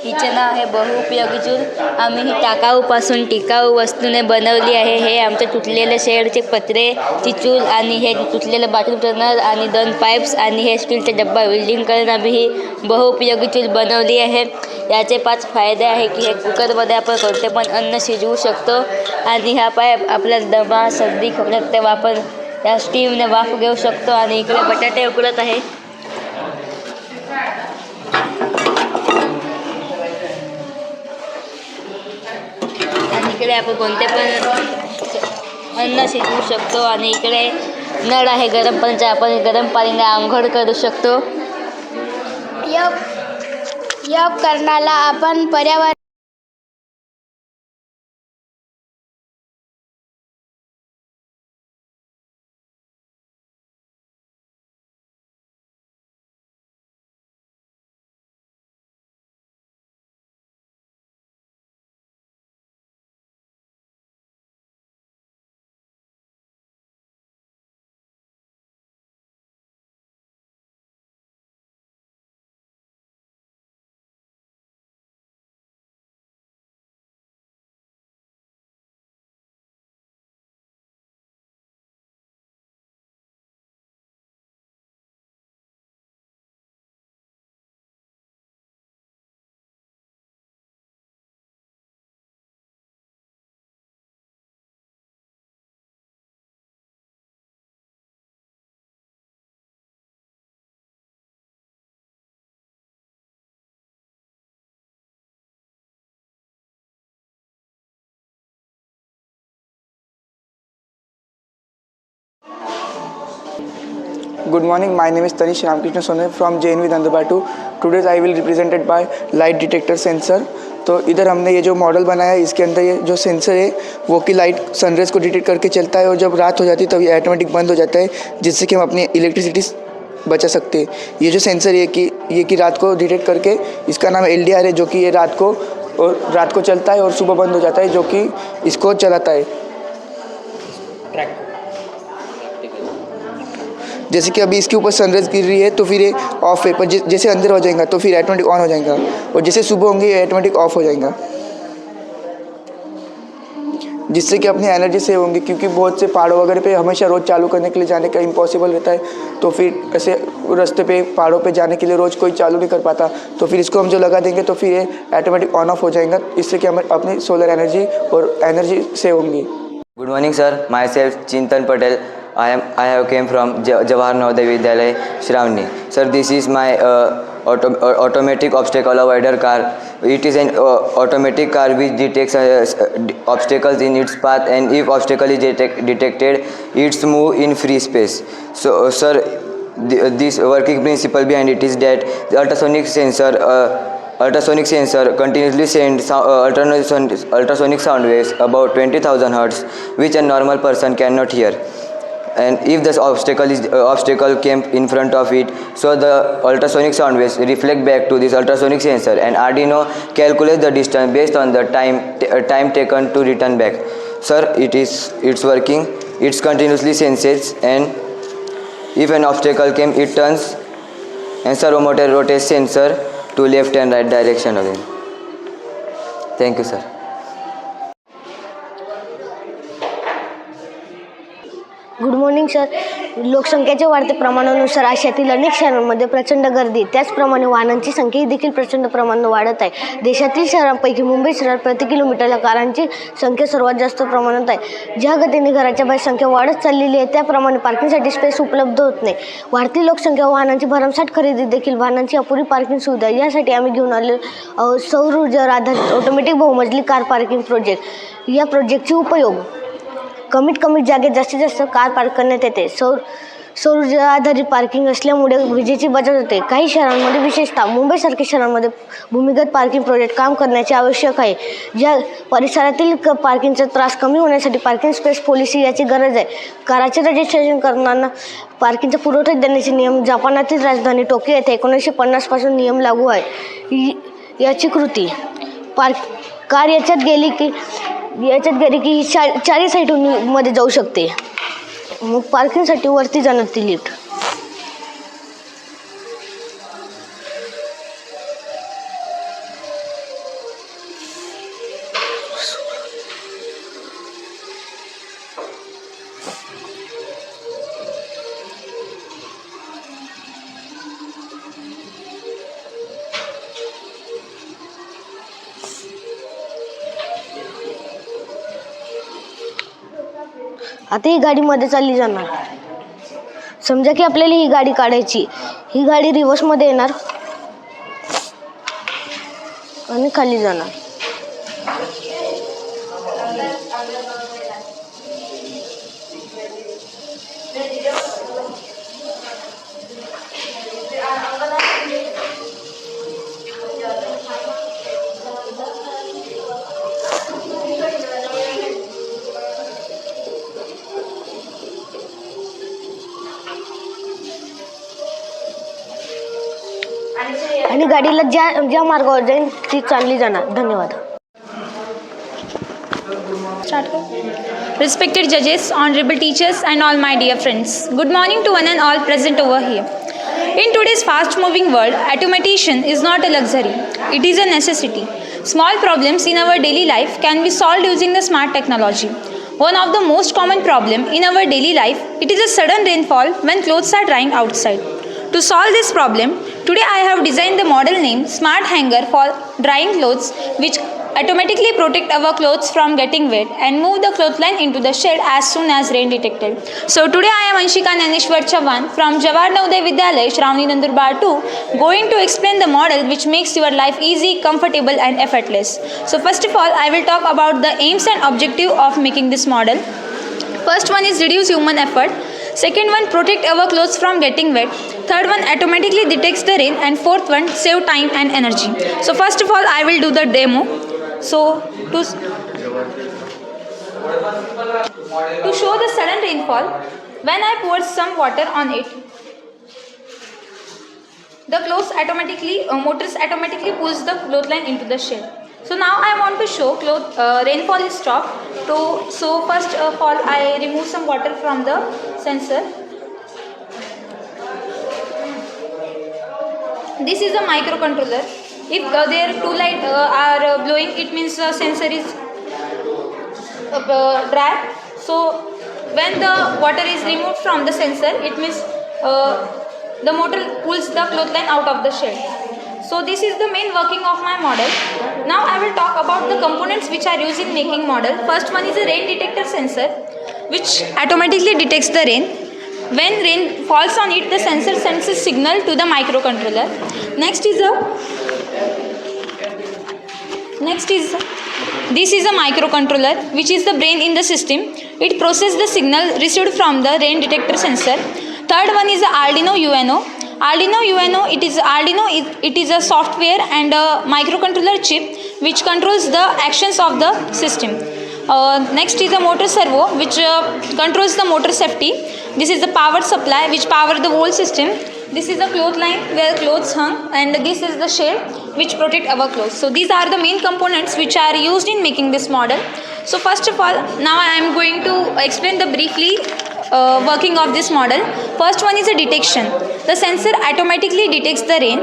तिचे नाव आहे बहुउपयोगी चूल। आम्ही ही टाकाऊपासून टिकाऊ वस्तूने बनवली आहे। हे आमचे तुटलेले शेडचे पत्रे, ची चूल आणि हे तुटलेलं बाथरूम टर्नर आणि 2 पाईप्स आणि हे स्टीलचा डब्बा वेल्डिंग करून आम्ही ही बहुउपयोगी चूल बनवली आहे। याचे 5 फायदे आहे की हे कुकरमध्ये आपण कोणते पण अन्न शिजवू शकतो आणि हा पाईप आपल्या दमा, सर्दी, खोकल्यात तेव्हा आपण या स्टीमने वाफ घेऊ शकतो। आणि इकडे बटाटे उकडत आहे। आणि इकडे आपण कोणते पण अन्न शिजवू शकतो आणि इकडे नळ आहे गरम पाण्याचा, आपण गरम पाण्याने आंघोळ करू शकतो। या उपकरणाला आपण पर्यावरण Good morning, my name is Tanish Ramkrishna Sonne from JNV Dandabatu। Today I will represented by light detector sensor. तो इधर हमने ये जो मॉडल बनाया है, इसके अंदर ये जो सेंसर है वो की लाइट सनरेज को डिटेक्ट करके चलता है और जब रात हो जाती है तब ये ऑटोमेटिक बंद हो जाता है, जिससे कि हम अपनी इलेक्ट्रिसिटी बचा सकते हैं। ये जो सेंसर है कि रात को डिटेक्ट करके, इसका नाम LDR है, जो कि ये रात को चलता है और सुबह बंद हो जाता है, जो कि इसको चलाता है। जैसे कि अभी इसके ऊपर सनराइज गिर रही है तो फिर ये ऑफ है, पर जैसे अंदर हो जाएगा तो फिर ऑटोमेटिक ऑन हो जाएगा और जैसे सुबह होंगे ये ऑटोमेटिक ऑफ हो जाएगा, जिससे कि अपनी एनर्जी सेव होंगी। क्योंकि बहुत से पहाड़ों वगैरह पे हमेशा रोज़ चालू करने के लिए जाने का इम्पॉसिबल रहता है, तो फिर ऐसे रास्ते पे पहाड़ों पे जाने के लिए रोज़ कोई चालू नहीं कर पाता, तो फिर इसको हम जो लगा देंगे तो फिर ये ऑटोमेटिक ऑन ऑफ हो जाएगा, इससे कि हमें अपनी सोलर एनर्जी और एनर्जी सेव होंगी। Good morning, sir. Myself Chintan Patel. I have came from Jawahar Navodaya Vidyalaya, Shravani. Sir, this is my automatic obstacle avoider car. It is an automatic car which detects obstacles in its path, and if obstacle is detected, it's move in free space. So, sir, this working principle behind it is that the ultrasonic sensor continuously sends ultrasonic sound waves about 20,000 Hz, which a normal person cannot hear. And if the obstacle came in front of it, so the ultrasonic sound waves reflect back to this ultrasonic sensor, and Arduino calculates the distance based on the time taken to return back. Sir, it's working. It's continuously senses, and if an obstacle came, it turns, and servo motor rotates sensor to left and right direction again. Thank you, sir. Good morning sir. लोकसंख्येच्या वाढत्या प्रमाणानुसार आशियातील अनेक शहरांमध्ये प्रचंड गर्दी, त्याचप्रमाणे वाहनांची संख्याही देखील प्रचंड प्रमाणात वाढत आहे। देशातील शहरांपैकी मुंबई शहरात प्रति किलोमीटरला कारांची संख्या सर्वात जास्त प्रमाणात आहे। ज्या गतीने घराच्या बाहेर संख्या वाढत चाललेली आहे, त्याप्रमाणे पार्किंगसाठी स्पेस उपलब्ध होत नाही। वाढती लोकसंख्या, वाहनांची भरमसाठ खरेदी देखील, वाहनांची अपुरी पार्किंग सुविधा, यासाठी आम्ही घेऊन आलेलो सौर ऊर्जेवर आधारित ऑटोमॅटिक बहुमजली कार पार्किंग प्रोजेक्ट। या प्रोजेक्टचे उपयोग कमीत जागेत जास्तीत जास्त कार पार्क करण्यात येते। सौर ऊर्जा आधारित पार्किंग असल्यामुळे विजेची बचत होते। काही शहरांमध्ये, विशेषतः मुंबईसारख्या शहरांमध्ये भूमिगत पार्किंग प्रोजेक्ट काम करण्याचे आवश्यक आहे। ज्या परिसरातील पार्किंगचा त्रास कमी होण्यासाठी पार्किंग स्पेस पॉलिसी याची गरज आहे। कारचे रजिस्ट्रेशन करताना पार्किंगचा पुरवठा देण्याचे नियम जपानातील राजधानी टोकियो येथे 1950 पासून नियम लागू आहे। याची कृती कार याच्यात गेली की चारही साईडमध्ये जाऊ शकते। मग पार्किंगसाठी वरती जाणार ती लिफ्ट। आता ही गाडी मध्ये चालली जाणार. समजा की आपल्याला ही गाडी काढायची. ही गाडी रिव्हर्समध्ये येणार आणि खाली जाणार. आणि गाडीला ज्या मार्गावर जाईल ती चालली जाणार. धन्यवाद. Respected judges, honorable teachers, and all my dear friends. Good morning to one and all present over here. In today's fast-moving world, automation is not a luxury. It is a necessity. Small problems in our daily life can be solved using the smart technology. One of the most common problem in our daily life, it is a sudden rainfall when clothes are drying outside. To solve this problem, today I have designed the model named Smart Hanger for drying clothes, which automatically protect our clothes from getting wet and move the clothesline into the shed as soon as rain detected. So today I am Anshika Naneshwar Chavan from Jawahar Navodaya Vidyalaya, Shravani Nandurbar 2, going to explain the model which makes your life easy, comfortable and effortless. So first of all, I will talk about the aims and objective of making this model. First one is reduce human effort. Second one, protect our clothes from getting wet. Third one, automatically detects the rain. And fourth one, save time and energy. So first of all, I will do the demo. So to show the sudden rainfall, when I pour some water on it, the clothes motors automatically pulls the clothesline into the shed. So now I want to show rainfall is stopped. So first of all, I remove some water from the sensor. This is a microcontroller. If their two light are blowing, it means the sensor is dry. So when the water is removed from the sensor, it means the motor pulls the clothesline out of the shed. So this is the main working of my model. Now I will talk about the components which are used in making model. First one is a rain detector sensor, which automatically detects the rain. When rain falls on it, the sensor sends a signal to the microcontroller. This is a microcontroller, which is the brain in the system. It processes the signal received from the rain detector sensor. Third one is the Arduino UNO. It is a software and a microcontroller chip which controls the actions of the system. Next is the motor servo, which controls the motor safety. This is the power supply which powers the whole system. This is the clothesline where clothes hung, and this is the shade which protect our clothes. So these are the main components which are used in making this model. So first of all, now I am going to explain the briefly working of this model. First one is a detection. The sensor automatically detects the rain,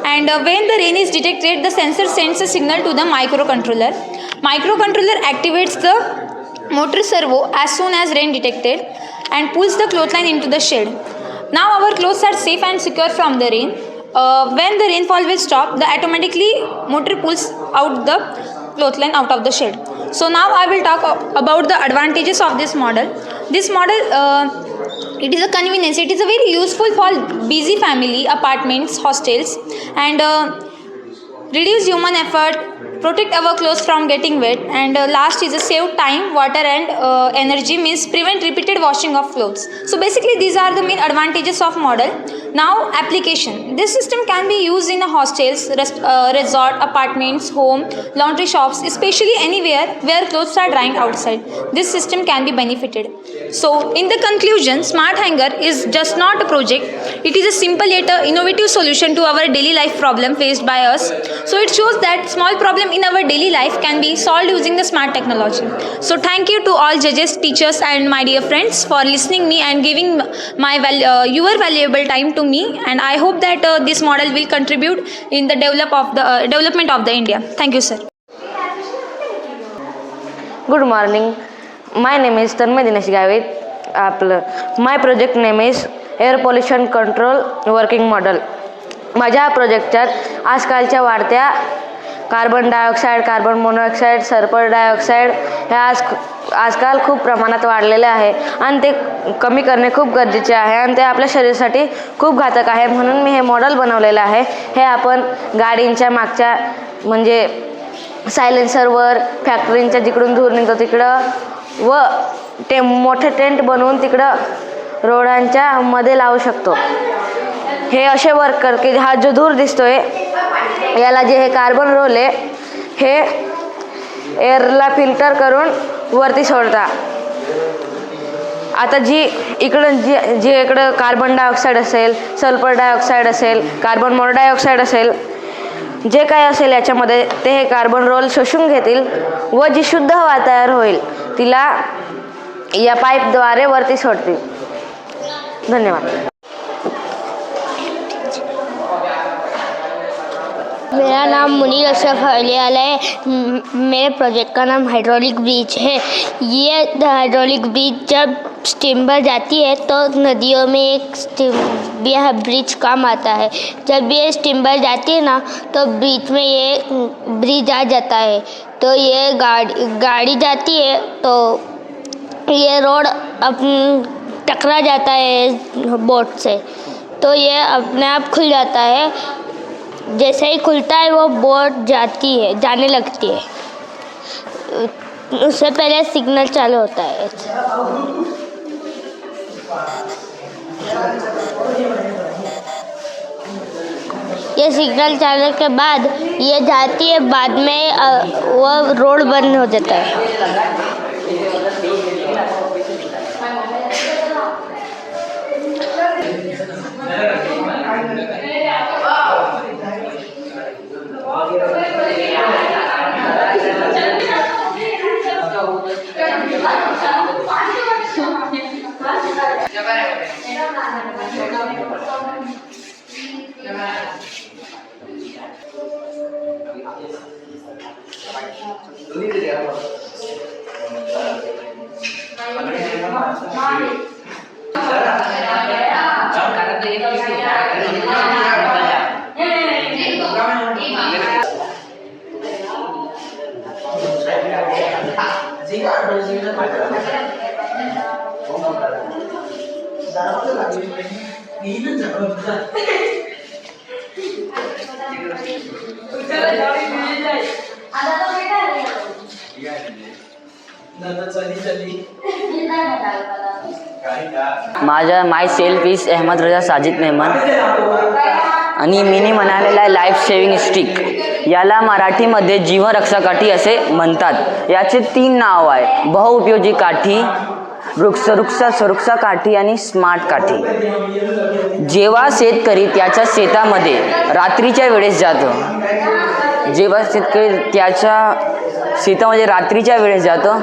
and when the rain is detected, the sensor sends a signal to the microcontroller. Microcontroller activates the motor servo as soon as rain detected and pulls the clothesline into the shed. Now our clothes are safe and secure from the rain. When the rainfall will stop, the automatically motor pulls out the clothesline out of the shed. So now I will talk about the advantages of this model. This model, it is a convenience. It is a very useful for busy family, apartments, hostels, and reduce human effort, protect our clothes from getting wet, and last is a save time, water and energy, means prevent repeated washing of clothes. So basically these are the main advantages of model. Now application. This system can be used in hostels, resort, apartments, home, laundry shops, especially anywhere where clothes are drying outside. This system can be benefited. So in the conclusion, Smart Hanger is just not a project. It is a simple yet innovative solution to our daily life problem faced by us. So it shows that small problem in our daily life can be solved using the smart technology. So thank you to all judges, teachers and my dear friends for listening me and giving your valuable time to me, and I hope that this model will contribute in the development of the India. Thank you, sir. Good morning. My name is Tanmay Dinesh Gavit. My project name is Air Pollution Control Working Model. माझ्या प्रोजेक्टच्यात आजकालच्या वाढत्या carbon dioxide, carbon monoxide, sulphur dioxide हे आजकाल खूप प्रमाणात वाढलेले आहे आणि ते कमी करणे खूप गरजेचे आहे आणि ते आपल्या शरीरासाठी खूप घातक आहे. म्हणून मी हे मॉडेल बनवलेलं आहे. हे आपण गाडींच्या मागच्या म्हणजे सायलेन्सरवर, फॅक्टरींच्या जिकडून धूर निघतो तिकडं व मोठे टेंट बनवून तिकडं रोडांच्या मध्ये लावू शकतो. हे असे वर्क कर की हा जो धूर दिसतोय याला जे हे कार्बन रोल आहे हे एअरला फिल्टर करून वरती सोडता. आता जी इकडं कार्बन डायऑक्साईड असेल, सल्फर डायऑक्साईड असेल, कार्बन मोनोडायऑक्साईड असेल, जे काय असेल याच्यामध्ये ते हे कार्बन रोल शोषून घेतील व जी शुद्ध हवा तयार होईल तिला या पाईपद्वारे वरती सोडतील. धन्यवाद. मेरा नाम मुनीर अशरफ अलियाला है. मेरे प्रोजेक्ट का नाम हाइड्रोलिक ब्रिज है. ये हाइड्रोलिक ब्रिज जब स्टीमर जाती है तो नदियों में यह ब्रिज काम आता है. जब ये स्टीमर जाती है ना तो बीच में ये ब्रिज आ जाता है. तो ये गाड़ी जाती है तो ये रोड टकरा जाता है बोट से, तो ये अपने आप खुल जाता है. जैसे ही खुलता है वो बोट जाने लगती है. उससे पहले सिग्नल चालू होता है. ये सिग्नल चालू के बाद ये जाती है, बाद में वो रोड बंद हो जाता है. माय सेल्फ इज अहमद रजा साजिद मेहमान आणि मीनी म्हणालेला आहे लाईफ सेव्हिंग स्टिक. याला मराठीमध्ये जीवरक्षकाठी असे म्हणतात. याचे 3 नाव आहे: बहुउपयोगी काठी, सुरक्षा काठी आणि स्मार्ट काठी. जेव्हा शेतकरी त्याच्या शेतामध्ये रात्रीच्या वेळेस जातो,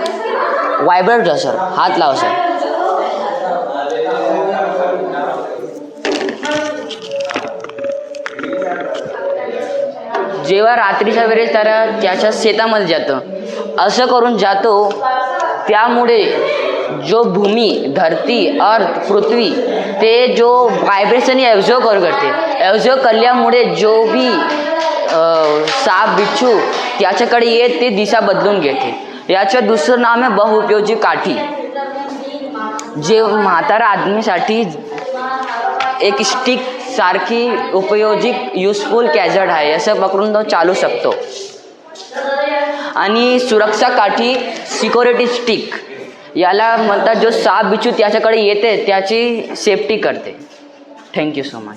व्हायब्रेट सर, हात लाव सर. जेव्हा रात्रीच्या वेळेस त्याच्या शेतामध्ये जातो, असं करून जातो, त्यामुळे जो भूमी, धरती, अर्थ, पृथ्वी ते जो व्हायब्रेशन ॲब्झॉर्ब करते. ॲब्झॉर्ब केल्यामुळे जो भी साप बिच्छू त्याच्याकडे येत ते दिशा बदलून घेते. याचं दुसरं नाव आहे बहुउपयोगी काठी. जे म्हातारा आदमीसाठी एक स्टिक सारखी उपयोगी युजफुल गॅजेट आहे, असं पकडून तो चालू शकतो. आणि सुरक्षा काठी सिक्युरिटी स्टिक, याला म्हणतात जो साप बिच्छू त्याच्याकडे येते त्याची सेफ्टी करते. Thank you so much.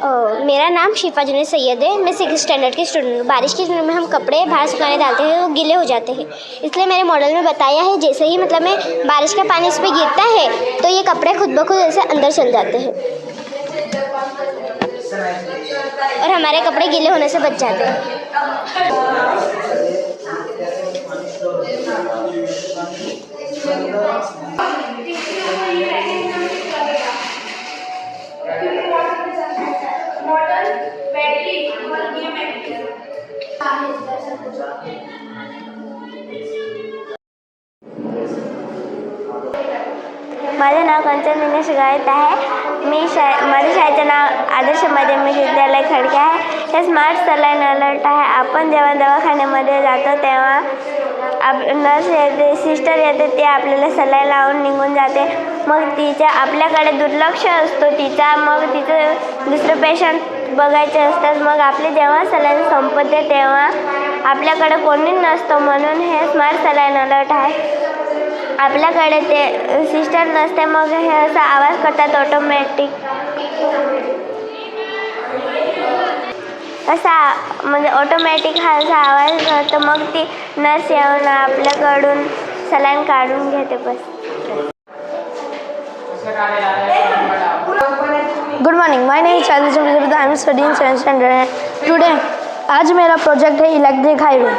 मेरा नाम शिफा जुनैद सैयद है। मैं 6th स्टैंडर्ड की स्टूडेंट हूँ। बारिश के दिनों में हम कपड़े बाहर सुखाने डालते हैं, वो गीले हो जाते हैं। इसलिए मेरे मॉडल में बताया है, जैसे ही मतलब में बारिश का पानी उस पर गिरता है तो ये कपड़े खुद ब खुद ऐसे अंदर चल जाते हैं और हमारे कपड़े गीले होने से बच जाते हैं। माझं नाव कंचन दिनेश गायत आहे। माझ्या शाळेचं नाव आदर्श माध्यमिक विद्यालय खडके आहे। हे स्मार्ट सलाईन अलर्ट आहे। आपण जेव्हा दवाखान्यामध्ये जातो तेव्हा नर्स येते, सिस्टर येते, ते आपल्याला सलाईन लावून निघून जाते। मग आपल्याकडे दुर्लक्ष असतो तिचा, मग तिचं दुसरं पेशंट बघायचे असतात। मग आपले जेव्हा सलाईन संपते तेव्हा आपल्याकडे कोणी नसतं, म्हणून हे स्मार्ट सलाईन अलर्ट आहे। आपल्याकडे ते सिस्टर नसते, मग हे असा आवाज करतात ऑटोमॅटिक, असा म्हणजे ऑटोमॅटिक हा असा आवाज करतो। मग ती नर्स येऊन आपल्याकडून सलाईन काढून घेते बस। Good morning, my name is Charles Vijay. I am studying 7th standard. Today आज मेरा प्रोजेक्ट है इलेक्ट्रिक हाईवे।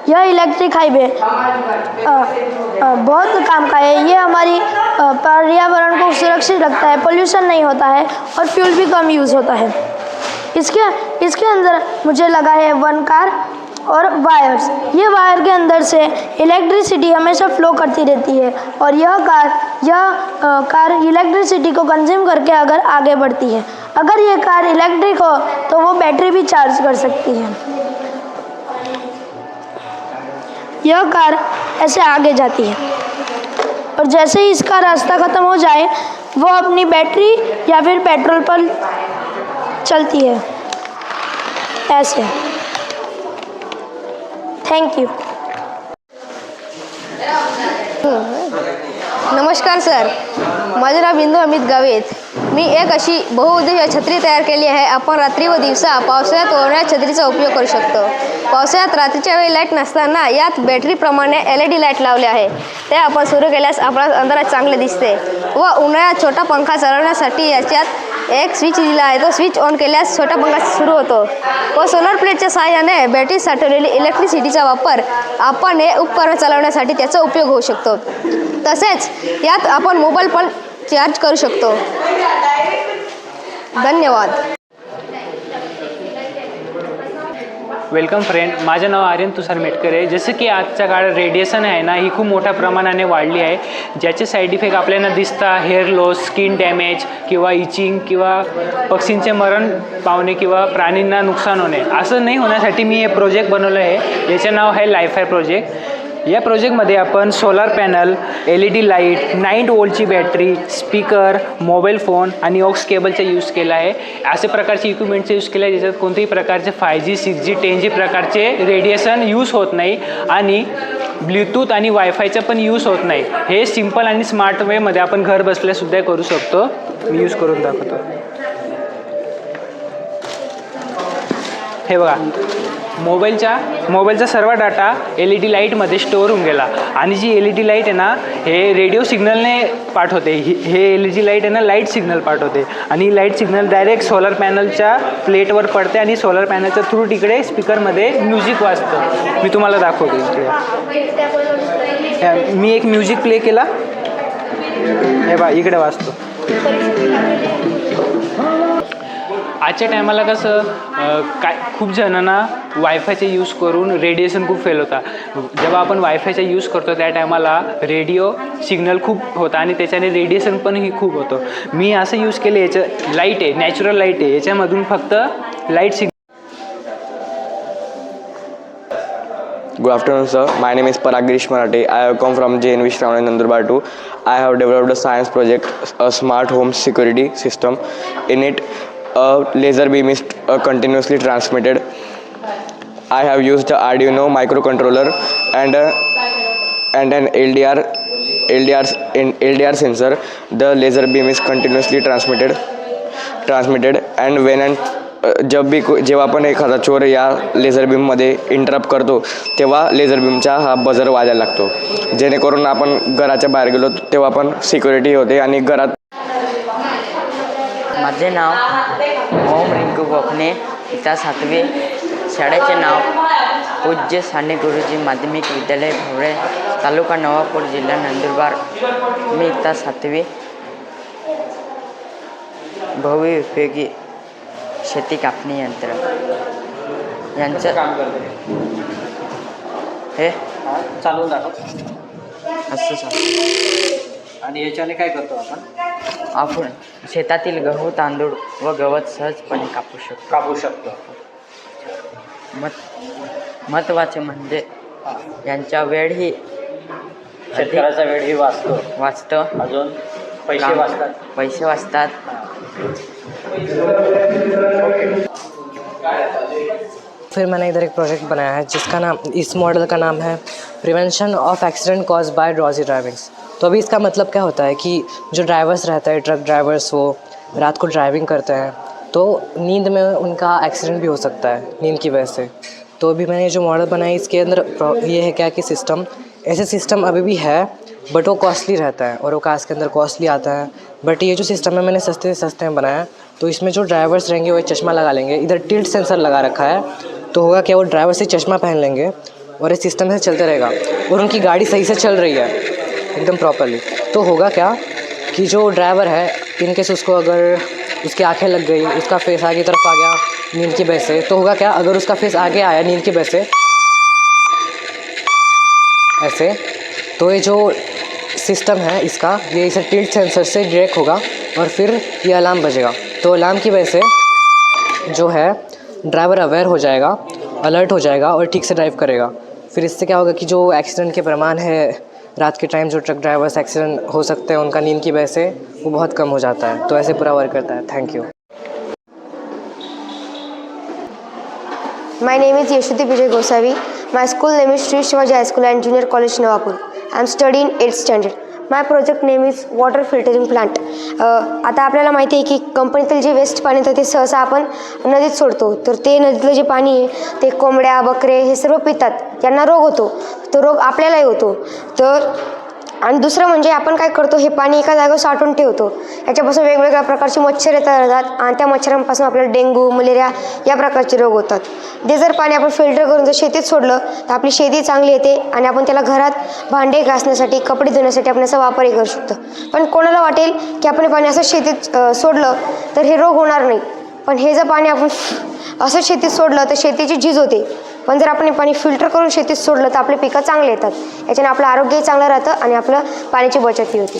यह इलेक्ट्रिक हाईवे बहुत काम का है। ये हमारी पर्यावरण को सुरक्षित रखता है, पोल्यूशन नहीं होता है और फ्यूल भी कम यूज़ होता है। इसके अंदर मुझे लगा है 1 कार और वायर्स। ये वायर के अंदर से इलेक्ट्रिसिटी हमेशा फ्लो करती रहती है और यह कार इलेक्ट्रिसिटी को कंज्यूम करके अगर आगे बढ़ती है। अगर ये कार इलेक्ट्रिक हो तो वो बैटरी भी चार्ज कर सकती है। यह कार ऐसे आगे जाती है और जैसे ही इसका रास्ता ख़त्म हो जाए वो अपनी बैटरी या फिर पेट्रोल पर चलती है ऐसे। Thank you. नमस्कार सर, माझे नाव बिंदू अमित गावित। मी एक अशी बहुउद्देशीय छत्री तयार केली आहे। आपण रात्री व दिवसा पावसाळ्यात व उन्हाळ्यात छत्रीचा उपयोग करू शकतो। पावसाळ्यात रात्रीच्या वेळी लाईट नसताना यात बॅटरीप्रमाणे LED लाईट लावले आहे। ते आपण सुरू केल्यास आपल्याला अंधारात चांगले दिसते व उन्हाळ्यात छोटा पंखा चालवण्यासाठी याच्यात एक स्विच दिला आहे। तो स्विच ऑन केल्यास छोटा पंखा सुरू होतो व सोलर प्लेटच्या सहाय्याने बॅटरी साठवलेली इलेक्ट्रिसिटीचा वापर आपण हे उपकरण चालवण्यासाठी त्याचा उपयोग होऊ शकतो। तसेच यात आपण मोबाईल पण चार्ज करू शकतो। धन्यवाद। वेलकम फ्रेंड, माझं नाव आर्यन तुषार मेटकर आहे। जसं की आजच्या काळात रेडिएशन आहे ना, ही खूप मोठ्या प्रमाणाने वाढली आहे, ज्याचे साईड इफेक्ट आपल्याला दिसतात। हेअर लॉस, स्किन डॅमेज किंवा इचिंग किंवा पक्षींचे मरण पावणे किंवा प्राणींना नुकसान होणे, असं नाही होण्यासाठी मी हे प्रोजेक्ट बनवलं आहे। याचे नाव आहे लाईफायर प्रोजेक्ट। या प्रोजेक्टमध्ये आपण सोलार पॅनल, LED लाईट, 9 वोल्टची बॅटरी, स्पीकर, मोबाईल फोन आणि ऑक्स केबलचा यूज केला आहे। असे प्रकारचे इक्विपमेंटचा यूज केला आहे ज्याच्यात कोणत्याही प्रकारचे 5G, 6G, 10G प्रकारचे रेडिएशन यूज होत नाही आणि ब्लूटूथ आणि वायफायचा पण यूज होत नाही। हे सिंपल आणि स्मार्ट वेमध्ये आपण घर बसल्यासुद्धा करू शकतो। मी यूज करून दाखवतो। हे बघा, मोबाईलचा सर्व डाटा LED लाईटमध्ये स्टोअर होऊन गेला आणि जी LED लाईट आहे ना, हे रेडिओ सिग्नलने पाठवते। हे LED लाईट आहे ना, लाईट सिग्नल पाठवते आणि लाईट सिग्नल डायरेक्ट सोलर पॅनलच्या प्लेटवर पडते आणि सोलर पॅनलच्या थ्रू तिकडे स्पीकरमध्ये म्युझिक वाजतं। मी तुम्हाला दाखवतो इकडे। मी एक म्युझिक प्ले केला, हे बघा इकडे वाजतो। आजच्या टायमाला कसं खूप जणांना वायफायचा यूज करून रेडिएशन खूप फेल होता। जेव्हा आपण वायफायचा यूज करतो त्या टायमाला रेडिओ सिग्नल खूप होता आणि त्याच्याने रेडिएशन पण ही खूप होतं। मी असं यूज केलं, याचं लाईट आहे, नॅचरल लाईट आहे, याच्यामधून फक्त light signal. Good afternoon, sir. My name is Parag Girish Marathi. I have come from JNV Shravani Nandurbar 2. I have developed a science project, a smart home security system. In it, a laser beam is continuously transmitted. I have used the Arduino microcontroller and an LDR sensor. The laser beam is continuously transmitted, and when जेव्हा पण एखादा चोर या laser बीममध्ये interrupt करतो तेव्हा laser बीमचा हा बजर वाजायला लागतो, जेणेकरून आपण घराच्या बाहेर गेलो तेव्हा पण सिक्युरिटी होते आणि घरात. माझे नाव ओम रिंकू गोखणे, इयत्ता 7वी. शाळेचे नाव पूज्य साने गुरुजी माध्यमिक विद्यालय भवळे, तालुका नवापूर, जिल्हा नंदुरबार. मी इयत्ता 7वी. बहु उपयोगी शेती कापणी यंत्र यांचं काम करते हे चालवून दाखव. असं सांग. आणि याच्याने काय करतो आपण शेतातील गहू, तांदूळ व गवत सहजपणे कापू शकतो. महत्त्वाचे म्हणजे यांचा वेळही शेतकऱ्याचा वेळही वाचतो. अजून पैसे वाचतात. फिर मैंने इधर एक प्रोजेक्ट बनाया है जिसका नाम, इस मॉडल का नाम है prevention of accident cause by drowsy drivings. तो अभी इसका मतलब क्या होता है कि जो ड्राइवर्स रहते हैं, ट्रक ड्राइवर्स, वो रात को ड्राइविंग करते हैं तो नींद में उनका एक्सीडेंट भी हो सकता है नींद की वजह से. तो अभी मैंने जो मॉडल बनाया इसके अंदर ये है क्या कि सिस्टम, ऐसे सिस्टम अभी भी है बट वो कॉस्टली रहता है और वो कास्ट के अंदर कॉस्टली आता है. बट ये जो सिस्टम है मैंने सस्ते से सस्ते में बनाया. तो इसमें जो ड्राइवर्स रहेंगे वो चश्मा लगा लेंगे, इधर टिल्ट सेंसर लगा रखा है. तो होगा क्या, वो ड्राइवर से चश्मा पहन लेंगे और इस सिस्टम से चलते रहेगा और उनकी गाड़ी सही से चल रही है एकदम प्रॉपरली. तो होगा क्या कि जो ड्राइवर है, इनकेस उसको अगर उसकी आंखें लग गई, उसका फेस आगे तरफ आ गया नींद की वजह से, तो होगा क्या, अगर उसका फेस आगे आया नींद की वजह से ऐसे, तो ये जो सिस्टम है इसका, ये इसे टिल्ट सेंसर से डायरेक्ट होगा और फिर ये अलार्म बजेगा. तो अलार्म की वजह से जो है ड्राइवर अवेयर हो जाएगा, अलर्ट हो जाएगा और ठीक से ड्राइव करेगा. फिर इससे क्या होगा कि जो एक्सीडेंट के प्रमाण है रात के टाइम, जो ट्रक ड्राइवर्स एक्सीडेंट हो सकते हैं उनका नींद की वजह से, वो बहुत कम हो जाता है. तो ऐसे पूरा वर्क करता है. Thank you. My name is Yashwati Vijay Gosavi. My school name is Sri Shivaji High School and Junior College, Nawapur. I am studying 8th standard. My project name is water filtering plant. आता आपल्याला माहिती आहे की कंपनीतील जे waste पाणी येतं ते सहसा आपण नदीत सोडतो. तर ते नदीतलं जे पाणी आहे ते कोंबड्या, बकरे हे सर्व पितात. त्यांना रोग होतो. तो रोग आपल्यालाही होतो. तर आणि दुसरं म्हणजे आपण काय करतो, हे पाणी एका जागेवर साठवून ठेवतो. याच्यापासून वेगवेगळ्या प्रकारचे मच्छर येतात आणि त्या मच्छरांपासून आपल्याला डेंग्यू, मलेरिया या प्रकारचे रोग होतात. ते जर पाणी आपण फिल्टर करून जर शेतीत सोडलं तर आपली शेती चांगली येते आणि आपण त्याला घरात भांडे घासण्यासाठी, कपडे धुण्यासाठी आपण याचा वापरही करू शकतो. पण कोणाला वाटेल की आपण हे पाणी असं शेतीत सोडलं तर हे रोग होणार नाही. पण हे जर पाणी आपण असं शेतीत सोडलं तर शेतीची झीज होते. पण जर आपण हे पाणी फिल्टर करून शेतीत सोडलं तर आपले पिकं चांगले येतात. याच्याने आपलं आरोग्यही चांगलं राहतं आणि आपलं पाण्याची बचतही होते.